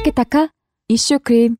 티키타카 이슈 크림.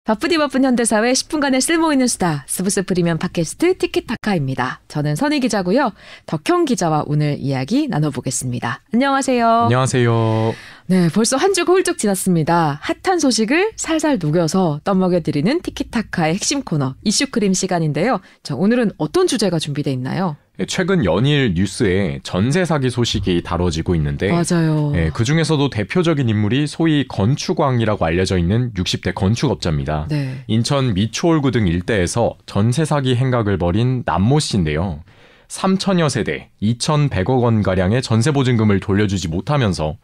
바쁘디 바쁜 현대사회 10분간의 쓸모있는 수다 스브스 프리미엄 팟캐스트 티키타카입니다. 저는 선희 기자고요. 덕형 기자와 오늘 이야기 나눠보겠습니다. 안녕하세요. 안녕하세요. 네, 벌써 한 주가 훌쩍 지났습니다. 핫한 소식을 살살 녹여서 떠먹여드리는 티키타카의 핵심 코너 이슈 크림 시간인데요. 자, 오늘은 어떤 주제가 준비되어 있나요? 최근 연일 뉴스에 전세 사기 소식이 다뤄지고 있는데 맞아요. 그중에서도 대표적인 인물이 소위 건축왕이라고 알려져 있는 60대 건축업자입니다. 네. 인천 미추홀구 등 일대에서 전세 사기 행각을 벌인 남모 씨인데요. 3천여 세대 2,100억 원가량의 전세 보증금을 돌려주지 못하면서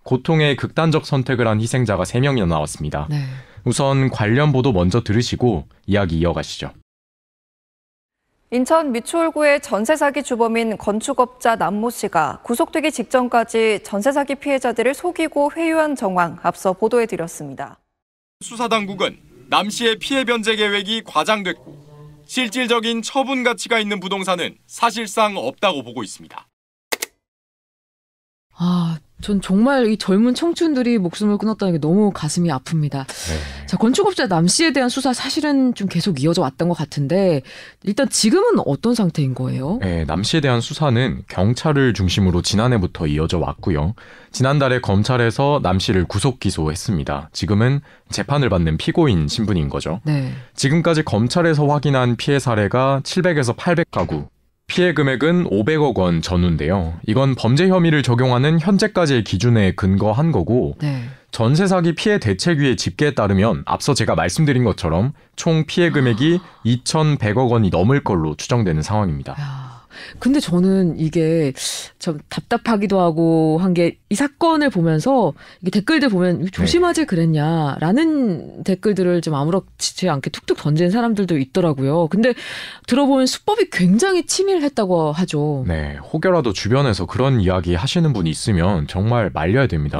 고통의 극단적 선택을 한 희생자가 3명이나 나왔습니다. 네. 우선 관련 보도 먼저 들으시고 이야기 이어가시죠. 인천 미추홀구의 전세 사기 주범인 건축업자 남모 씨가 구속되기 직전까지 전세 사기 피해자들을 속이고 회유한 정황 앞서 보도해드렸습니다. 수사당국은 남 씨의 피해 변제 계획이 과장됐고 실질적인 처분 가치가 있는 부동산은 사실상 없다고 보고 있습니다. 전 정말 이 젊은 청춘들이 목숨을 끊었다는 게 너무 가슴이 아픕니다. 네. 자, 건축업자 남 씨에 대한 수사 사실은 좀 계속 이어져 왔던 것 같은데 일단 지금은 어떤 상태인 거예요? 네, 남 씨에 대한 수사는 경찰을 중심으로 지난해부터 이어져 왔고요. 지난달에 검찰에서 남 씨를 구속 기소했습니다. 지금은 재판을 받는 피고인 신분인 거죠. 네. 지금까지 검찰에서 확인한 피해 사례가 700에서 800가구. 피해 금액은 500억 원 전후인데요. 이건 범죄 혐의를 적용하는 현재까지의 기준에 근거한 거고 네. 전세 사기 피해 대책위의 집계에 따르면 앞서 제가 말씀드린 것처럼 총 피해 금액이 2,100억 원이 넘을 걸로 추정되는 상황입니다. 근데 저는 이게 좀 답답하기도 하고 한 게 이 사건을 보면서 이게 댓글들 보면 조심하지 그랬냐라는 댓글들을 좀 아무렇지 않게 툭툭 던지는 사람들도 있더라고요. 근데 들어보면 수법이 굉장히 치밀했다고 하죠. 네, 혹여라도 주변에서 그런 이야기 하시는 분이 있으면 정말 말려야 됩니다.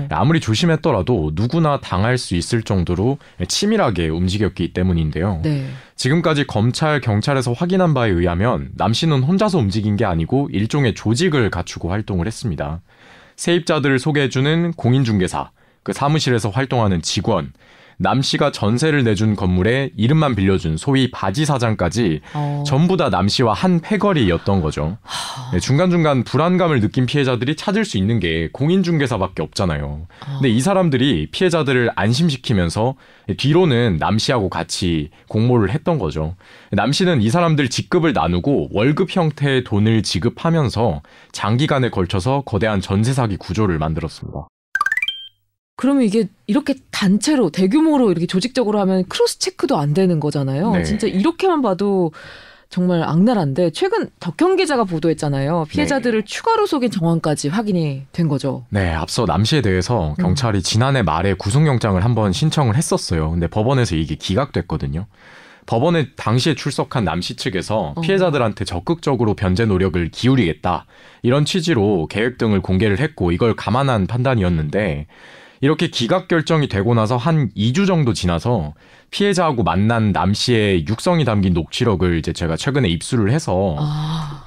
아무리 조심했더라도 누구나 당할 수 있을 정도로 치밀하게 움직였기 때문인데요. 네. 지금까지 검찰, 경찰에서 확인한 바에 의하면 남 씨는 혼자서 움직인 게 아니고 일종의 조직을 갖추고 활동을 했습니다. 세입자들을 소개해주는 공인중개사, 그 사무실에서 활동하는 직원, 남 씨가 전세를 내준 건물에 이름만 빌려준 소위 바지 사장까지 전부 다 남 씨와 한 패거리였던 거죠. 네, 중간중간 불안감을 느낀 피해자들이 찾을 수 있는 게 공인중개사밖에 없잖아요. 근데 이 사람들이 피해자들을 안심시키면서 뒤로는 남 씨하고 같이 공모를 했던 거죠. 남 씨는 이 사람들 직급을 나누고 월급 형태의 돈을 지급하면서 장기간에 걸쳐서 거대한 전세 사기 구조를 만들었습니다. 그러면 이게 이렇게 단체로 대규모로 이렇게 조직적으로 하면 크로스 체크도 안 되는 거잖아요. 네. 진짜 이렇게만 봐도 정말 악랄한데 최근 덕형 기자가 보도했잖아요. 피해자들을 추가로 속인 정황까지 확인이 된 거죠. 네, 앞서 남 씨에 대해서 경찰이 지난해 말에 구속영장을 한번 신청을 했었어요. 근데 법원에서 이게 기각됐거든요. 법원에 당시에 출석한 남 씨 측에서 피해자들한테 적극적으로 변제 노력을 기울이겠다. 이런 취지로 계획 등을 공개를 했고 이걸 감안한 판단이었는데 이렇게 기각 결정이 되고 나서 한 2주 정도 지나서 피해자하고 만난 남 씨의 육성이 담긴 녹취록을 이제 제가 최근에 입수를 해서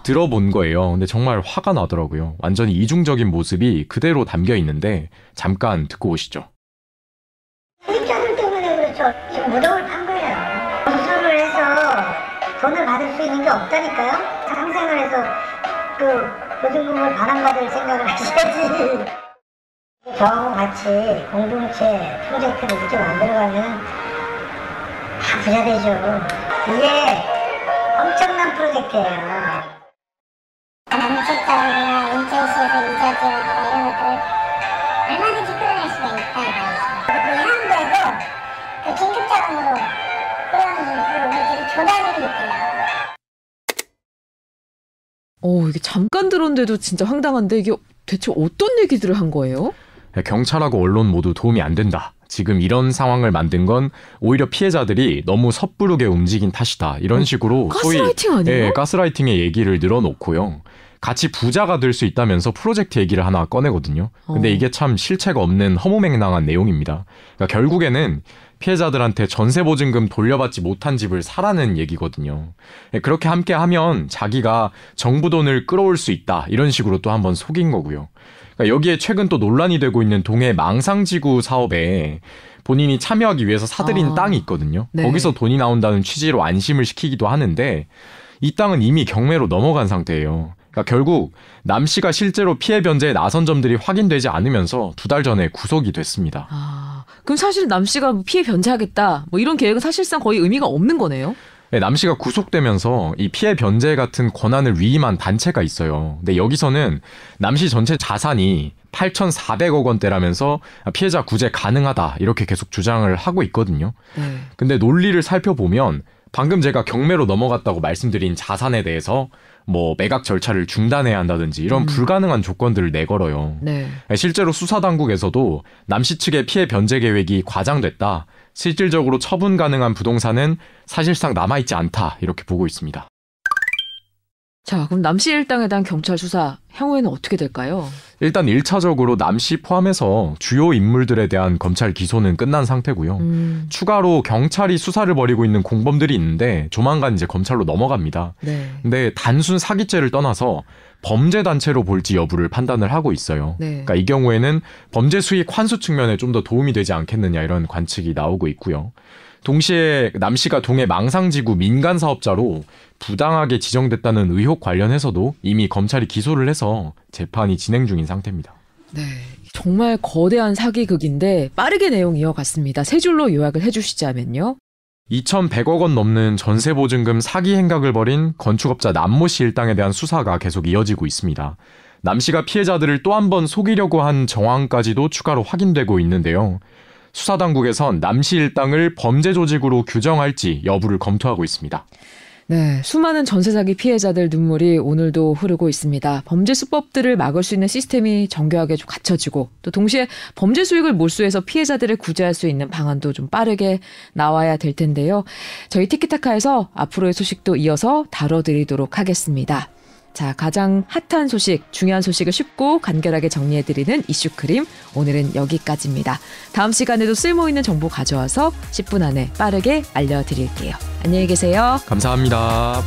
들어본 거예요. 근데 정말 화가 나더라고요. 완전히 이중적인 모습이 그대로 담겨 있는데 잠깐 듣고 오시죠. 세입자들 때문에 그렇죠. 지금 무덤을 판 거예요. 수술을 해서 돈을 받을 수 있는 게 없다니까요. 상생을 해서 그 보증금을 반환받을 생각을 하셔야지. 저하고 같이 공동체 프로젝트를 이렇게 만들어가면 다 부자 되죠. 이게 엄청난 프로젝트예요. 단축자금이나 인터넷에서 이자지원이나 이런 것들을 얼마든지 끌어낼 수가 있다 이거죠. 한국에도 그 긴급자금으로 그런 우리들이 조달들이 있대요. 이게 잠깐 들었는데도 진짜 황당한데 이게 대체 어떤 얘기들을 한 거예요? 경찰하고 언론 모두 도움이 안 된다. 지금 이런 상황을 만든 건 오히려 피해자들이 너무 섣부르게 움직인 탓이다. 이런 식으로 가스라이팅 아니에요? 네, 가스라이팅의 얘기를 늘어놓고요. 같이 부자가 될 수 있다면서 프로젝트 얘기를 하나 꺼내거든요. 근데 이게 참 실체가 없는 허무맹랑한 내용입니다. 그러니까 결국에는 피해자들한테 전세보증금 돌려받지 못한 집을 사라는 얘기거든요. 그렇게 함께 하면 자기가 정부 돈을 끌어올 수 있다. 이런 식으로 또 한번 속인 거고요. 그러니까 그러니까 여기에 최근 또 논란이 되고 있는 동해 망상지구 사업에 본인이 참여하기 위해서 사들인 땅이 있거든요. 네. 거기서 돈이 나온다는 취지로 안심을 시키기도 하는데 이 땅은 이미 경매로 넘어간 상태예요. 그러니까 결국 남 씨가 실제로 피해 변제에 나선 점들이 확인되지 않으면서 2달 전에 구속이 됐습니다. 그럼 사실 남 씨가 피해 변제하겠다 뭐 이런 계획은 사실상 거의 의미가 없는 거네요. 네, 남 씨가 구속되면서 이 피해 변제 같은 권한을 위임한 단체가 있어요. 근데 여기서는 남 씨 전체 자산이 8,400억 원대라면서 피해자 구제 가능하다 이렇게 계속 주장을 하고 있거든요. 네. 근데 논리를 살펴보면 방금 제가 경매로 넘어갔다고 말씀드린 자산에 대해서 뭐 매각 절차를 중단해야 한다든지 이런 불가능한 조건들을 내걸어요. 네. 실제로 수사당국에서도 남 씨 측의 피해 변제 계획이 과장됐다. 실질적으로 처분 가능한 부동산은 사실상 남아있지 않다. 이렇게 보고 있습니다. 자, 그럼 남 씨 일당에 대한 경찰 수사 향후에는 어떻게 될까요? 일단 1차적으로 남 씨 포함해서 주요 인물들에 대한 검찰 기소는 끝난 상태고요. 추가로 경찰이 수사를 벌이고 있는 공범들이 있는데 조만간 이제 검찰로 넘어갑니다. 네. 근데 단순 사기죄를 떠나서 범죄 단체로 볼지 여부를 판단을 하고 있어요. 네. 그러니까 이 경우에는 범죄 수익 환수 측면에 좀 더 도움이 되지 않겠느냐 이런 관측이 나오고 있고요. 동시에 남 씨가 동해 망상지구 민간 사업자로 부당하게 지정됐다는 의혹 관련해서도 이미 검찰이 기소를 해서 재판이 진행 중인 상태입니다. 네. 정말 거대한 사기극인데 빠르게 내용 이어갔습니다. 세 줄로 요약을 해주시자면요. 2,100억 원 넘는 전세보증금 사기 행각을 벌인 건축업자 남모 씨 일당에 대한 수사가 계속 이어지고 있습니다. 남 씨가 피해자들을 또 한 번 속이려고 한 정황까지도 추가로 확인되고 있는데요. 수사당국에선 남 씨 일당을 범죄 조직으로 규정할지 여부를 검토하고 있습니다. 네, 수많은 전세 사기 피해자들 눈물이 오늘도 흐르고 있습니다. 범죄 수법들을 막을 수 있는 시스템이 정교하게 좀 갖춰지고 또 동시에 범죄 수익을 몰수해서 피해자들을 구제할 수 있는 방안도 좀 빠르게 나와야 될 텐데요. 저희 티키타카에서 앞으로의 소식도 이어서 다뤄드리도록 하겠습니다. 자, 가장 핫한 소식, 중요한 소식을 쉽고 간결하게 정리해드리는 이슈크림. 오늘은 여기까지입니다. 다음 시간에도 쓸모있는 정보 가져와서 10분 안에 빠르게 알려드릴게요. 안녕히 계세요. 감사합니다.